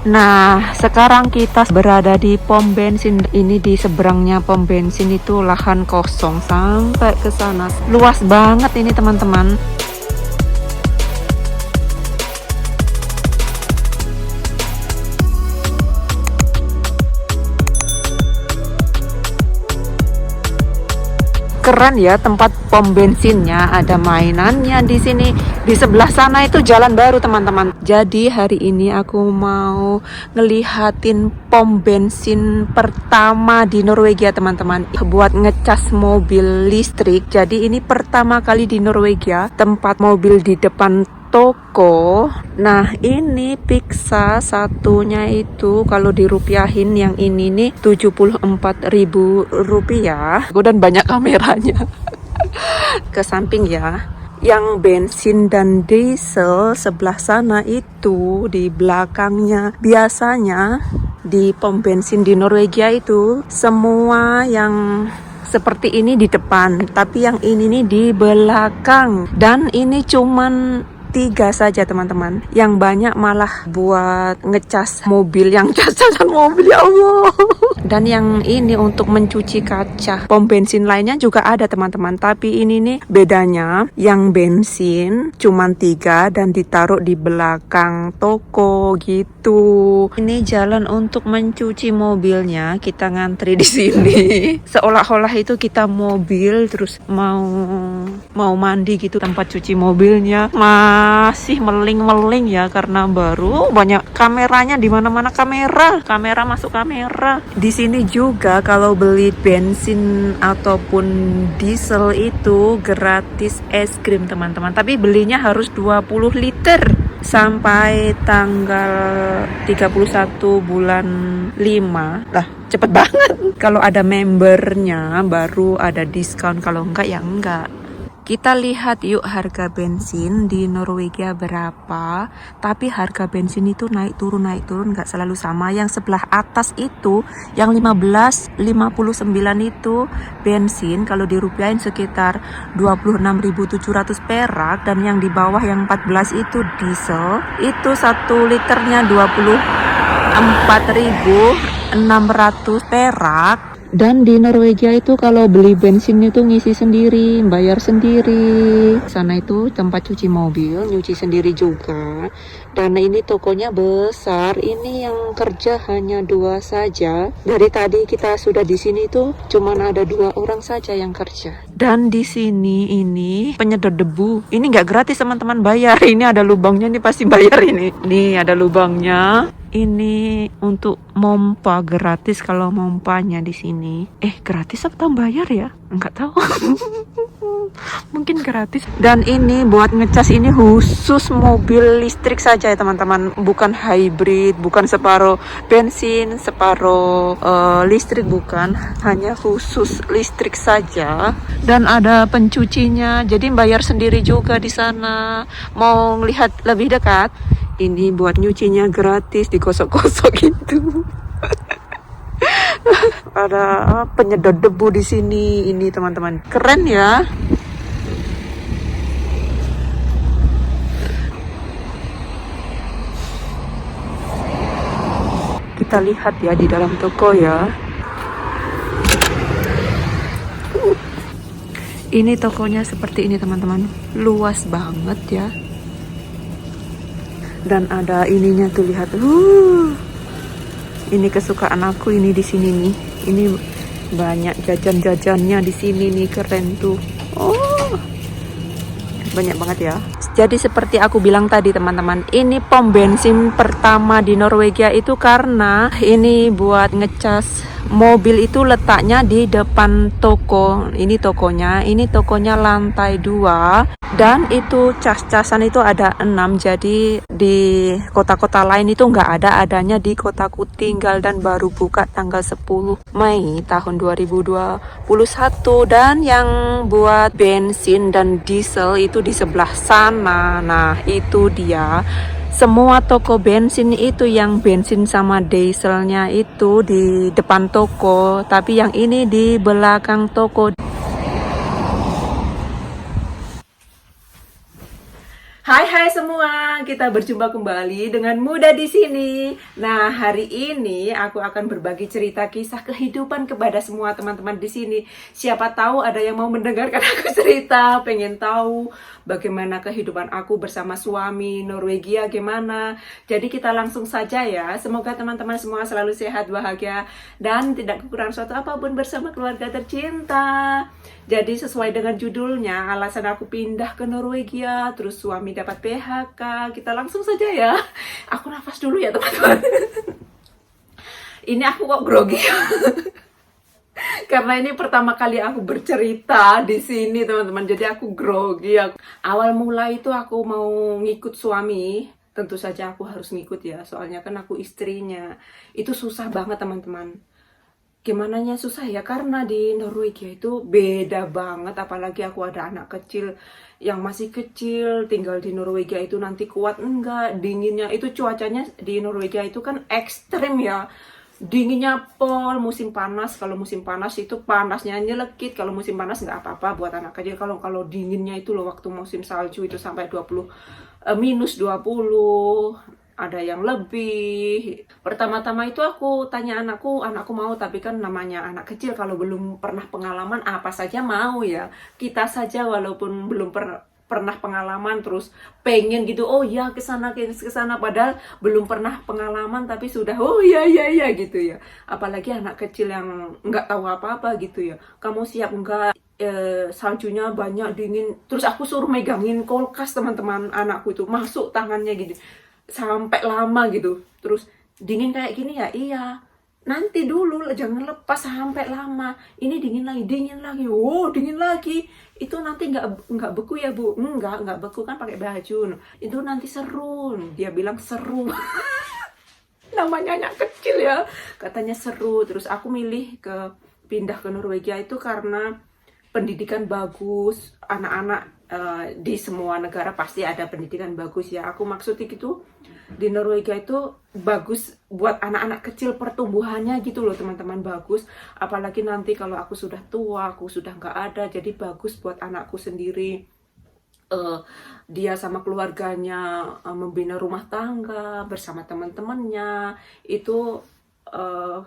Nah, sekarang kita berada di pom bensin. Ini di seberangnya pom bensin itu lahan kosong sampai ke sana. Luas banget ini teman-teman. Keren ya tempat pom bensinnya, ada mainannya di sini. Di sebelah sana itu jalan baru teman-teman. Jadi hari ini aku mau ngelihatin pom bensin pertama di Norwegia teman-teman, buat ngecas mobil listrik. Jadi ini pertama kali di Norwegia tempat mobil di depan toko. Nah ini pizza satunya itu kalau dirupiahin yang ini nih 74.000 rupiah. Dan banyak kameranya ke samping ya. Yang bensin dan diesel sebelah sana itu di belakangnya. Biasanya di pom bensin di Norwegia itu semua yang seperti ini di depan, tapi yang ini nih di belakang. Dan ini cuman 3 saja teman-teman, yang banyak malah buat ngecas mobil, yang casan mobil, ya Allah. Dan yang ini untuk mencuci kaca. Pom bensin lainnya juga ada teman-teman, tapi ini nih bedanya, yang bensin cuman 3 dan ditaruh di belakang toko gitu. Ini jalan untuk mencuci mobilnya, kita ngantri di sini. Seolah-olah itu kita mobil terus mau mandi gitu, tempat cuci mobilnya masih meling-meling ya karena baru. Banyak kameranya, di mana-mana kamera masuk kamera. Di sini juga kalau beli bensin ataupun diesel itu gratis es krim teman-teman, tapi belinya harus 20 liter sampai tanggal 31 bulan 5 lah. Cepet banget. Kalau ada membernya baru ada diskon, kalau enggak ya enggak. Kita lihat yuk harga bensin di Norwegia berapa. Tapi harga bensin itu naik turun nggak selalu sama. Yang sebelah atas itu yang 15,59 itu bensin, kalau dirupiahin sekitar 26.700 perak. Dan yang di bawah yang 14 itu diesel, itu 1 liternya 24.600 perak. Dan di Norwegia itu kalau beli bensin itu ngisi sendiri, bayar sendiri. Sana itu tempat cuci mobil, nyuci sendiri juga. Dan ini tokonya besar. Ini yang kerja hanya 2 saja. Dari tadi kita sudah di sini tuh cuman ada 2 orang saja yang kerja. Dan di sini ini penyedot debu. Ini nggak gratis teman-teman, bayar. Ini ada lubangnya nih, pasti bayar ini. Nih ada lubangnya. Ini untuk mompa gratis kalau mompanya di sini. Gratis atau bayar ya? Enggak tahu. Mungkin gratis. Dan ini buat ngecas ini khusus mobil listrik saja ya teman-teman, bukan hybrid, bukan separuh bensin, separuh listrik, bukan, hanya khusus listrik saja. Dan ada pencucinya, jadi bayar sendiri juga di sana. Mau lihat lebih dekat? Ini buat nyucinya gratis, digosok-gosok gitu. Ada penyedot debu di sini. Ini teman-teman, keren ya. Kita lihat ya di dalam toko ya. Ini tokonya seperti ini teman-teman, luas banget ya. Dan ada ininya tuh, lihat. Ini kesukaan aku ini di sini nih. Ini banyak jajan-jajannya di sini nih, keren tuh. Banyak banget ya. Jadi seperti aku bilang tadi teman-teman, ini pom bensin pertama di Norwegia itu karena ini buat ngecas mobil itu letaknya di depan toko. Ini tokonya lantai 2. Dan itu cas-casan itu ada 6. Jadi di kota-kota lain itu nggak ada, adanya di kotaku tinggal, dan baru buka tanggal 10 Mei tahun 2021. Dan yang buat bensin dan diesel itu di sebelah sana. Nah itu dia. Semua toko bensin itu yang bensin sama dieselnya itu di depan toko, tapi yang ini di belakang toko. Hai semua, kita berjumpa kembali dengan Muda di sini. Nah, hari ini aku akan berbagi cerita kisah kehidupan kepada semua teman-teman di sini. Siapa tahu ada yang mau mendengarkan aku cerita, pengen tahu bagaimana kehidupan aku bersama suami Norwegia gimana. Jadi kita langsung saja ya. Semoga teman-teman semua selalu sehat, bahagia, dan tidak kekurangan suatu apapun bersama keluarga tercinta. Jadi sesuai dengan judulnya, alasan aku pindah ke Norwegia, terus suami dapat PHK. Kita langsung saja ya. Aku nafas dulu ya teman-teman. Ini aku kok grogi. Karena ini pertama kali aku bercerita di sini teman-teman. Jadi aku grogi. Awal mula itu aku mau ngikut suami. Tentu saja aku harus ngikut ya. Soalnya kan aku istrinya. Itu susah banget teman-teman. Gimana nya susah ya, karena di Norwegia itu beda banget, apalagi aku ada anak kecil yang masih kecil tinggal di Norwegia itu nanti kuat enggak, dinginnya itu, cuacanya di Norwegia itu kan ekstrim ya, dinginnya pol, musim panas, kalau musim panas itu panasnya nyelekit, kalau musim panas nggak apa-apa buat anak kecil, kalau dinginnya itu loh, waktu musim salju itu sampai 20 minus 20, ada yang lebih. Pertama-tama itu aku tanya anakku mau, tapi kan namanya anak kecil kalau belum pernah pengalaman apa saja mau ya. Kita saja walaupun belum pernah pengalaman terus pengen gitu, oh ya ke sana padahal belum pernah pengalaman tapi sudah oh ya gitu ya. Apalagi anak kecil yang nggak tahu apa-apa gitu ya. Kamu siap nggak? Saljunya banyak, dingin, terus aku suruh megangin kulkas teman-teman, anakku itu masuk tangannya gitu sampai lama gitu, terus dingin kayak gini ya, iya nanti dulu jangan lepas sampai lama, ini dingin lagi, oh dingin lagi, itu nanti nggak beku ya bu, nggak beku kan pakai baju, itu nanti seru, dia bilang seru. Namanya anak kecil ya, katanya seru. Terus aku milih pindah ke Norwegia itu karena pendidikan bagus, anak-anak di semua negara pasti ada pendidikan bagus ya. Aku maksud itu di Norwegia itu bagus buat anak-anak kecil, pertumbuhannya gitu loh teman-teman, bagus. Apalagi nanti kalau aku sudah tua, aku sudah nggak ada, jadi bagus buat anakku sendiri. Dia sama keluarganya membina rumah tangga bersama teman-temannya, itu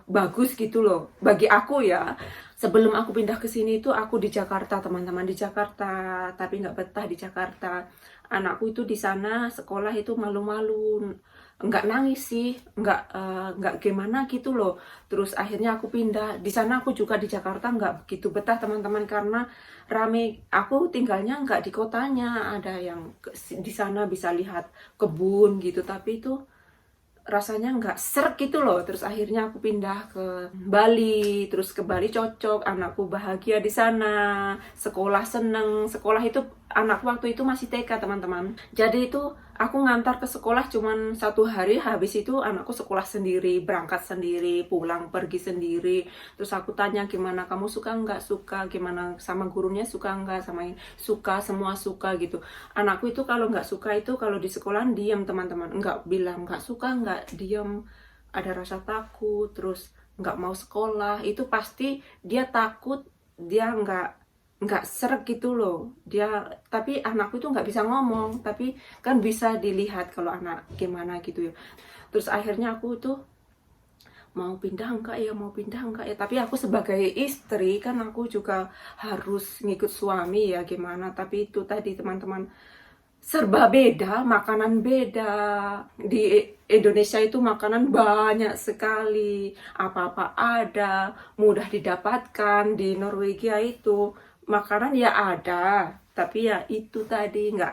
bagus gitu loh bagi aku ya. Sebelum aku pindah ke sini itu aku di Jakarta teman-teman, di Jakarta, tapi nggak betah di Jakarta. Anakku itu di sana sekolah itu malu-malu, nggak nangis sih, nggak gimana gitu loh. Terus akhirnya aku pindah di sana. Aku juga di Jakarta nggak begitu betah teman-teman, karena rame. Aku tinggalnya nggak di kotanya, ada yang di sana bisa lihat kebun gitu, tapi itu rasanya nggak seret gitu loh. Terus akhirnya aku pindah ke Bali, terus ke Bali cocok, anakku bahagia di sana, sekolah seneng. Sekolah itu anakku waktu itu masih TK teman-teman, jadi itu aku ngantar ke sekolah cuman 1 hari, habis itu anakku sekolah sendiri, berangkat sendiri, pulang pergi sendiri. Terus aku tanya, gimana kamu, suka nggak? Suka. Gimana sama gurunya, suka nggak? Sama ini suka, semua suka gitu. Anakku itu kalau nggak suka itu kalau di sekolah diam teman-teman, nggak bilang nggak suka, nggak, diam, ada rasa takut, terus nggak mau sekolah. Itu pasti dia takut, dia nggak seret gitu loh dia. Tapi anakku itu nggak bisa ngomong, tapi kan bisa dilihat kalau anak gimana gitu ya. Terus akhirnya aku tuh mau pindah enggak ya, tapi aku sebagai istri kan aku juga harus ngikut suami ya, gimana. Tapi itu tadi teman-teman, serba beda, makanan beda. Di Indonesia itu makanan banyak sekali, apa-apa ada, mudah didapatkan. Di Norwegia itu makanan ya ada, tapi ya itu tadi nggak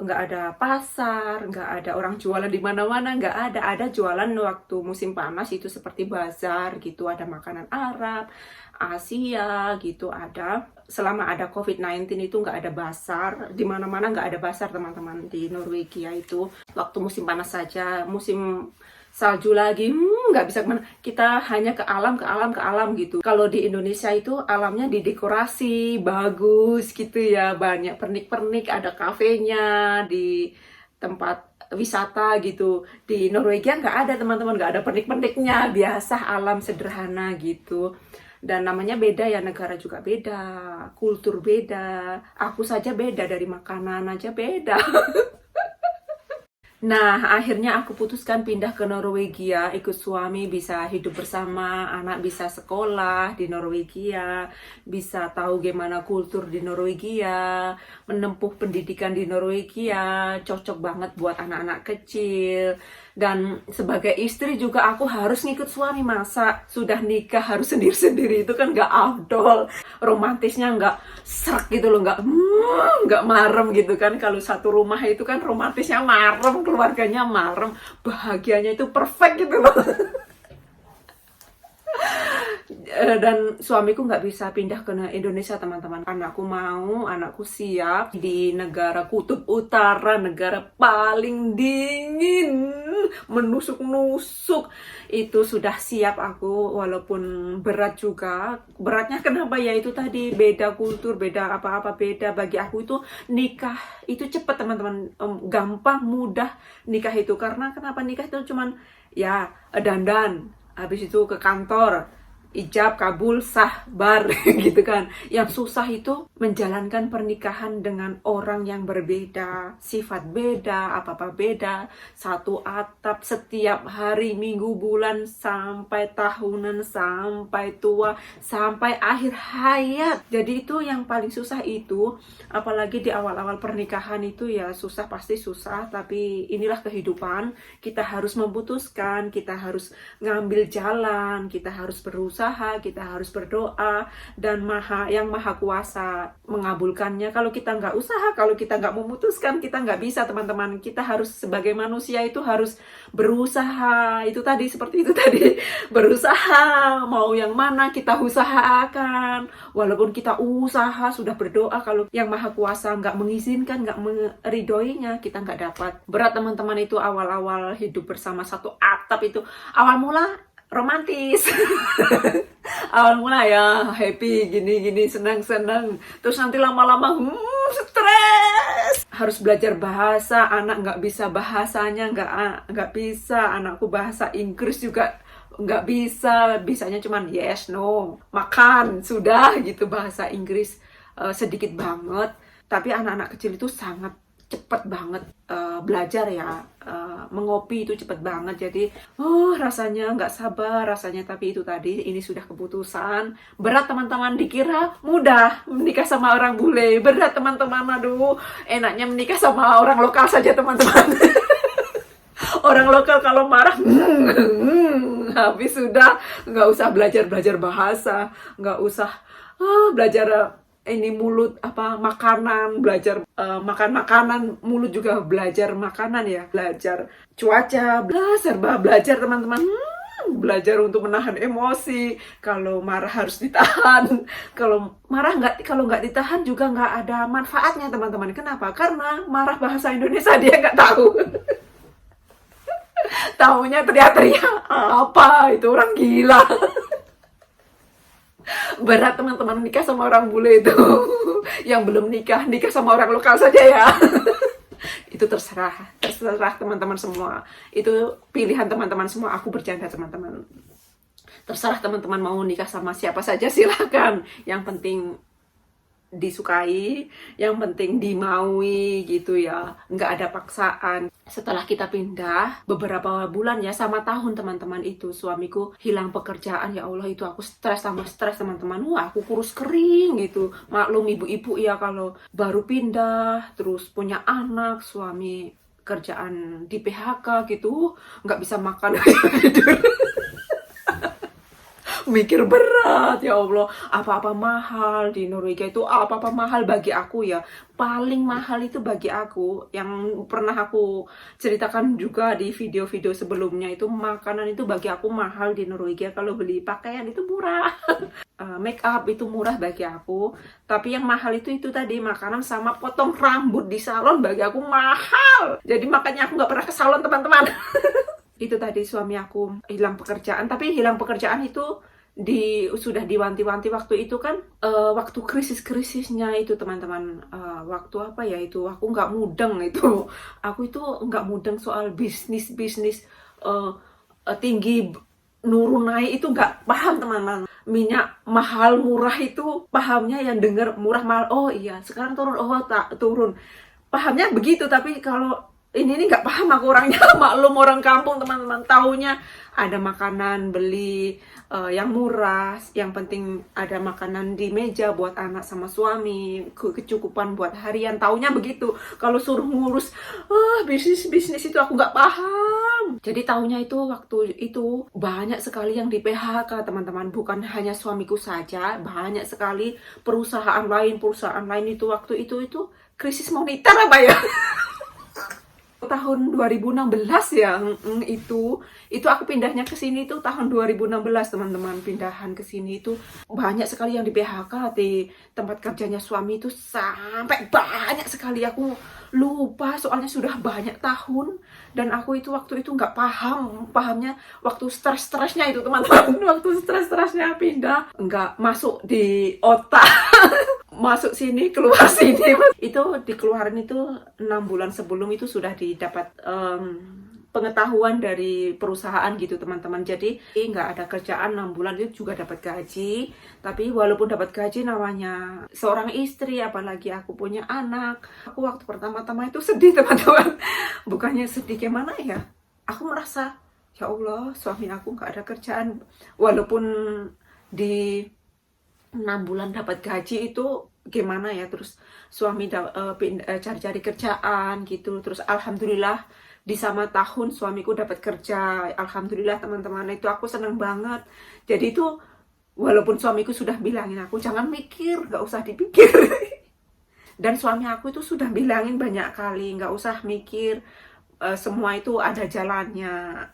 ada pasar, nggak ada orang jualan di mana-mana, nggak ada. Ada jualan waktu musim panas itu seperti bazar gitu, ada makanan Arab, Asia gitu ada. Selama ada COVID-19 itu nggak ada pasar, di mana-mana nggak ada pasar teman-teman di Norwegia itu. Waktu musim panas saja, musim salju lagi nggak bisa kemana, kita hanya ke alam gitu. Kalau di Indonesia itu alamnya didekorasi bagus gitu ya, banyak pernik-pernik, ada kafenya di tempat wisata gitu. Di Norwegia nggak ada teman-teman, nggak ada pernik-perniknya, biasa alam sederhana gitu. Dan namanya beda ya, negara juga beda, kultur beda, aku saja beda, dari makanan aja beda. Nah, akhirnya aku putuskan pindah ke Norwegia, ikut suami bisa hidup bersama, anak bisa sekolah di Norwegia, bisa tahu gimana kultur di Norwegia, menempuh pendidikan di Norwegia, cocok banget buat anak-anak kecil. Dan sebagai istri juga aku harus ngikut suami, masa sudah nikah harus sendiri-sendiri, itu kan nggak afdol. Romantisnya nggak serak gitu loh, nggak marem gitu kan. Kalau satu rumah itu kan romantisnya marem, keluarganya marem, bahagianya itu perfect gitu loh. Dan suamiku nggak bisa pindah ke Indonesia, teman-teman. Anakku siap di negara kutub utara, negara paling dingin, menusuk-nusuk. Itu sudah siap aku, walaupun berat juga. Beratnya kenapa ya, itu tadi beda kultur, beda apa-apa, beda. Bagi aku itu nikah itu cepet, teman-teman. Gampang, mudah nikah itu. Karena kenapa nikah itu cuman ya dandan, habis itu ke kantor, ijab, kabul, sah, bar gitu kan. Yang susah itu menjalankan pernikahan dengan orang yang berbeda, sifat beda, apa-apa beda, satu atap setiap hari, minggu, bulan, sampai tahunan, sampai tua, sampai akhir hayat. Jadi itu yang paling susah itu, apalagi di awal-awal pernikahan itu ya susah, pasti susah, tapi inilah kehidupan. Kita harus memutuskan, kita harus ngambil jalan, kita harus berusaha, kita harus berdoa, dan yang maha kuasa mengabulkannya. Kalau kita nggak usaha, kalau kita nggak memutuskan, kita nggak bisa, teman-teman. Kita harus sebagai manusia itu harus berusaha, itu tadi, seperti itu tadi, berusaha, mau yang mana kita usahakan. Walaupun kita usaha, sudah berdoa, kalau yang maha kuasa nggak mengizinkan, nggak meridoinya, kita nggak dapat. Berat, teman-teman, itu awal-awal hidup bersama satu atap itu. Awal mula romantis. Awal mula ya happy, gini-gini, senang-senang. Terus nanti lama-lama stres. Harus belajar bahasa, anak nggak bisa bahasanya, nggak bisa. Anakku bahasa Inggris juga nggak bisa, bisanya cuman yes, no, makan, sudah gitu. Bahasa Inggris sedikit banget. Tapi anak-anak kecil itu sangat cepet banget belajar ya, mengopi itu cepet banget. Jadi rasanya nggak sabar rasanya, tapi itu tadi, ini sudah keputusan. Berat, teman-teman, dikira mudah menikah sama orang bule, berat, teman-teman. Aduh, enaknya menikah sama orang lokal saja, teman-teman. Orang lokal kalau marah habis, sudah nggak usah belajar bahasa, nggak usah belajar ini mulut, apa, makanan, belajar makan makanan, mulut juga belajar makanan ya, belajar cuaca, serba belajar, teman-teman. Belajar untuk menahan emosi. Kalau marah harus ditahan. Kalau nggak ditahan juga nggak ada manfaatnya, teman-teman. Kenapa? Karena marah bahasa Indonesia dia nggak tahu. Taunya teriak-teriak, apa itu, orang gila. Berat, teman-teman, nikah sama orang bule itu. Yang belum nikah sama orang lokal saja ya. Itu terserah teman-teman semua. Itu pilihan teman-teman semua. Aku bercanda, teman-teman. Terserah teman-teman mau nikah sama siapa saja, silakan. Yang penting disukai, yang penting dimaui gitu ya, nggak ada paksaan. Setelah kita pindah beberapa bulan ya, sama tahun, teman-teman, itu suamiku hilang pekerjaan. Ya Allah, itu aku stres sama stres, teman-teman. Wah, aku kurus kering gitu. Maklum ibu-ibu ya, kalau baru pindah terus punya anak, suami kerjaan di PHK gitu, nggak bisa makan. Tidur. Mikir berat, ya Allah, apa-apa mahal di Norwegia itu, apa-apa mahal bagi aku ya. Paling mahal itu bagi aku, yang pernah aku ceritakan juga di video-video sebelumnya, itu makanan itu bagi aku mahal di Norwegia. Kalau beli pakaian itu murah. Make up itu murah bagi aku, tapi yang mahal itu tadi, makanan sama potong rambut di salon bagi aku mahal. Jadi makanya aku nggak pernah ke salon, teman-teman. Itu tadi, suami aku hilang pekerjaan. Tapi hilang pekerjaan itu sudah diwanti-wanti waktu itu kan, waktu krisis-krisisnya itu, teman-teman. Waktu apa ya itu, aku nggak mudeng itu. Aku itu nggak mudeng soal bisnis tinggi nurun naik itu, nggak paham, teman-teman. Minyak mahal murah itu pahamnya, yang denger murah mahal, oh iya sekarang turun, oh tak turun, pahamnya begitu. Tapi kalau ini nggak paham aku orangnya. Maklum orang kampung teman-teman, taunya ada makanan beli yang murah, yang penting ada makanan di meja buat anak sama suami, kecukupan buat harian, taunya begitu. Kalau suruh ngurus bisnis itu aku nggak paham. Jadi taunya itu waktu itu banyak sekali yang di PHK teman-teman, bukan hanya suamiku saja, banyak sekali perusahaan lain itu waktu itu krisis moneter apa ya? Tahun 2016 ya, itu aku pindahnya ke sini itu tahun 2016 teman-teman. Pindahan ke sini itu banyak sekali yang di PHK di tempat kerjanya suami itu, sampai banyak sekali. Aku lupa soalnya sudah banyak tahun, dan aku itu waktu itu nggak pahamnya waktu stres-stresnya itu teman-teman. Waktu stres-stresnya pindah, nggak masuk di otak. Masuk sini keluar sini itu dikeluarin itu 6 bulan sebelum itu sudah didapat pengetahuan dari perusahaan gitu teman-teman. Jadi nggak ada kerjaan 6 bulan itu juga dapat gaji. Tapi walaupun dapat gaji, namanya seorang istri, apalagi aku punya anak, aku waktu pertama-tama itu sedih teman-teman. Bukannya sedih gimana ya, aku merasa ya Allah, suami aku nggak ada kerjaan. Walaupun di 6 bulan dapat gaji itu gimana ya, terus suami cari-cari kerjaan gitu, terus alhamdulillah di sama tahun suamiku dapat kerja, alhamdulillah teman-teman. Itu aku seneng banget. Jadi itu walaupun suamiku sudah bilangin aku jangan mikir, nggak usah dipikir. Dan suami aku itu sudah bilangin banyak kali, nggak usah mikir, semua itu ada jalannya.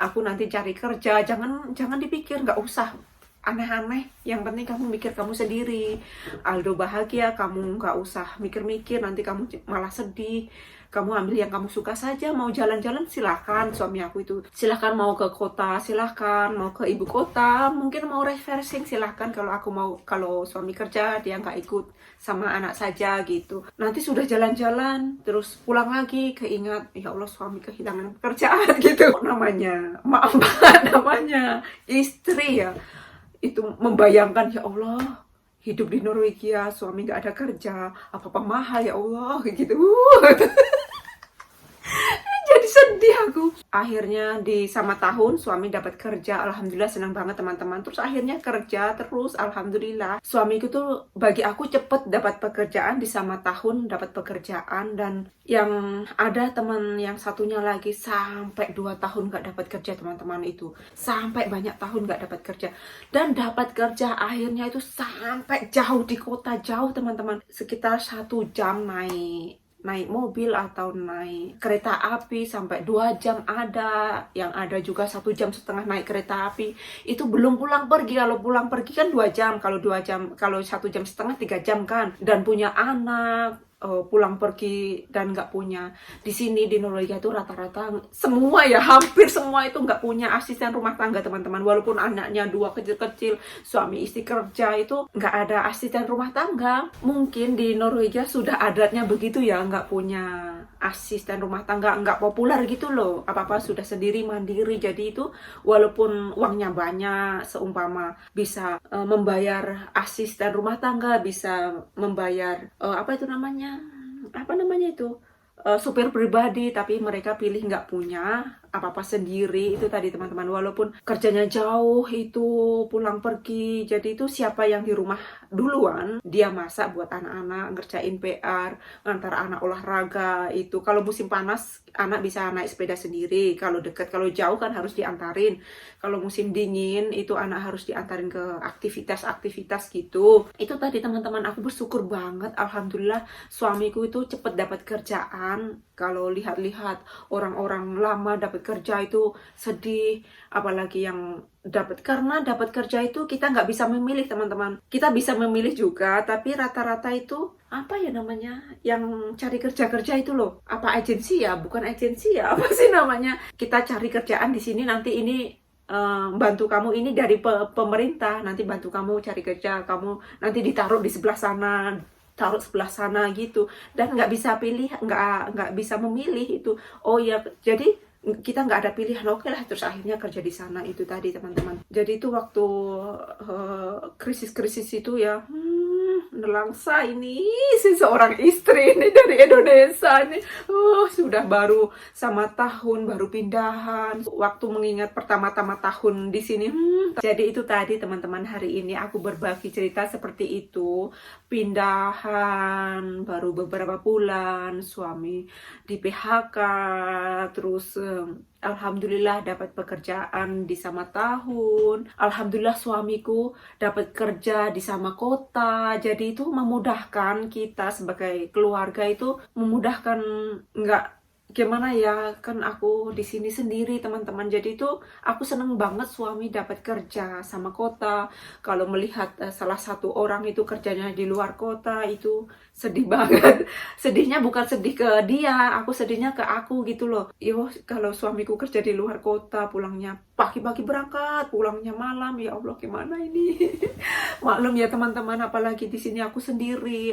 Aku nanti cari kerja, jangan dipikir, nggak usah aneh-aneh, yang penting kamu mikir kamu sendiri. Aldo bahagia, kamu nggak usah mikir-mikir, nanti kamu malah sedih. Kamu ambil yang kamu suka saja, mau jalan-jalan silahkan. Suami aku itu silahkan, mau ke kota silahkan, mau ke ibu kota, mungkin mau refreshing silahkan. Kalau suami kerja dia nggak ikut, sama anak saja gitu. Nanti sudah jalan-jalan terus pulang lagi keingat, ya Allah suami kehilangan pekerjaan gitu. Namanya maaf namanya istri ya, itu membayangkan ya Allah hidup di Norwegia, suami nggak ada kerja, apa-apa mahal ya Allah gitu. Jadi sedih aku. Akhirnya di sama tahun suami dapat kerja, alhamdulillah, senang banget teman-teman. Terus akhirnya kerja terus, alhamdulillah. Suamiku tuh bagi aku cepet dapat pekerjaan, di sama tahun dapat pekerjaan. Dan yang ada teman yang satunya lagi sampai 2 tahun gak dapat kerja teman-teman. Itu sampai banyak tahun gak dapat kerja, dan dapat kerja akhirnya itu sampai jauh di kota, jauh teman-teman, sekitar 1 jam naik mobil atau naik kereta api, sampai 2 jam ada, yang ada juga 1,5 jam naik kereta api. Itu belum pulang pergi. Kalau pulang pergi kan 2 jam, kalau 1,5 jam 3 jam kan. Dan punya anak, pulang pergi dan nggak punya. Di sini di Norwegia itu rata-rata semua ya, hampir semua itu nggak punya asisten rumah tangga teman-teman. Walaupun anaknya 2 kecil-kecil, suami istri kerja, itu nggak ada asisten rumah tangga. Mungkin di Norwegia sudah adatnya begitu ya, nggak punya asisten rumah tangga, nggak populer gitu loh. Apa-apa sudah sendiri mandiri. Jadi itu walaupun uangnya banyak, seumpama bisa membayar asisten rumah tangga, bisa membayar apa namanya itu supir pribadi, tapi mereka pilih nggak punya apa-apa sendiri. Itu tadi teman-teman, walaupun kerjanya jauh itu pulang pergi, jadi itu siapa yang di rumah duluan, dia masak buat anak-anak, ngerjain PR, ngantar anak olahraga. Itu kalau musim panas anak bisa naik sepeda sendiri, kalau dekat. Kalau jauh kan harus diantarin. Kalau musim dingin itu anak harus diantarin ke aktivitas-aktivitas gitu. Itu tadi teman-teman, aku bersyukur banget, alhamdulillah suamiku itu cepet dapat kerjaan. Kalau lihat-lihat orang-orang lama dapat kerja itu sedih, apalagi yang karena dapat kerja itu kita nggak bisa memilih teman-teman. Kita bisa memilih juga, tapi rata-rata itu apa ya namanya, yang cari kerja itu loh, apa agensi ya, bukan agensi ya, apa sih namanya, kita cari kerjaan di sini, nanti ini bantu kamu, ini dari pemerintah, nanti bantu kamu cari kerja, kamu nanti ditaruh di sebelah sana, taruh sebelah sana gitu, dan nggak bisa pilih, nggak bisa memilih itu. Oh ya, jadi kita nggak ada pilihan, oke lah, terus akhirnya kerja di sana. Itu tadi teman-teman. Jadi itu waktu krisis itu ya, nelangsa ini seorang istri ini dari Indonesia ini. Sudah baru sama tahun, baru pindahan. Waktu mengingat pertama-tama tahun di sini. Jadi itu tadi teman-teman, hari ini aku berbagi cerita seperti itu. Pindahan baru beberapa bulan, suami di PHK, terus alhamdulillah dapat pekerjaan di sama tahun. Alhamdulillah suamiku dapat kerja di sama kota. Jadi itu memudahkan kita sebagai keluarga, itu memudahkan, nggak gimana ya, kan aku di sini sendiri teman-teman. Jadi itu aku seneng banget suami dapat kerja sama kota. Kalau melihat salah satu orang itu kerjanya di luar kota, itu sedih banget. Sedihnya bukan sedih ke dia, aku sedihnya ke aku gitu loh. Yo, kalau suamiku kerja di luar kota, pulangnya pagi-pagi berangkat, pulangnya malam, ya Allah gimana ini. Maklum ya teman-teman, apalagi di sini aku sendiri.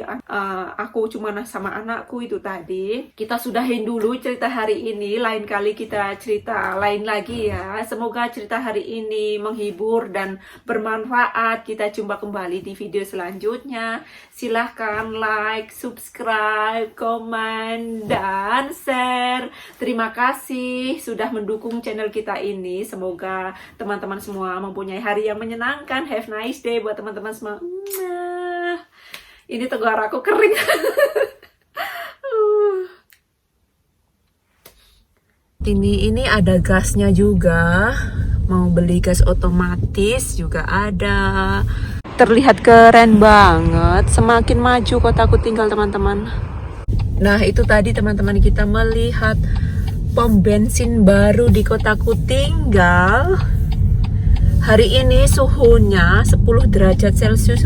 Aku cuma sama anakku itu tadi. Kita sudahin dulu cerita hari ini, lain kali kita cerita lain lagi ya. Semoga cerita hari ini menghibur dan bermanfaat. Kita jumpa kembali di video selanjutnya. Silahkan like, subscribe, komen, dan share. Terima kasih sudah mendukung channel kita ini. Semoga teman-teman semua mempunyai hari yang menyenangkan. Have nice day buat teman-teman semua. Ini tenggorokanku kering. Ini ada gasnya juga. Mau beli gas otomatis juga ada. Terlihat keren banget. Semakin maju kotaku tinggal teman-teman. Nah itu tadi teman-teman, kita melihat pom bensin baru di kotaku tinggal. Hari ini suhunya 10 derajat Celcius.